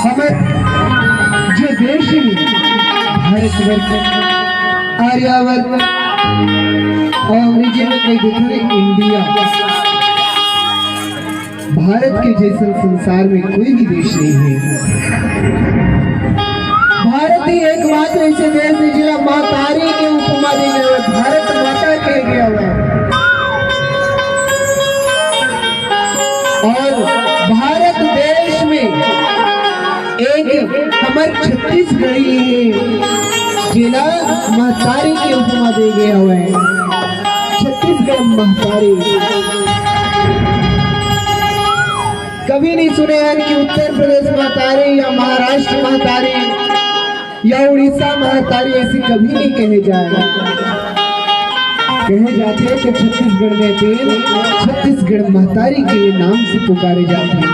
हमारे जो देश है भारतवर्ष, आर्यावर्त और अंग्रेजी में कई देखा है इंडिया। भारत के जैसा संसार में कोई भी देश नहीं है। भारत ही एकमात्र ऐसे देश है जिला माँ तारी के उपमा दी गई है, भारत माता कह गया हुआ है। और भारत देश में एक हमारे छत्तीसगढ़ी है जिला महतारी की उपमा दे गया हुआ है। छत्तीसगढ़ महतारी कभी नहीं सुने हैं कि उत्तर प्रदेश महतारी या महाराष्ट्र महतारी या उड़ीसा महतारी ऐसी कभी नहीं कहे जाए। कहे जाते हैं कि छत्तीसगढ़ में छत्तीसगढ़ महतारी के नाम से पुकारे जाते हैं।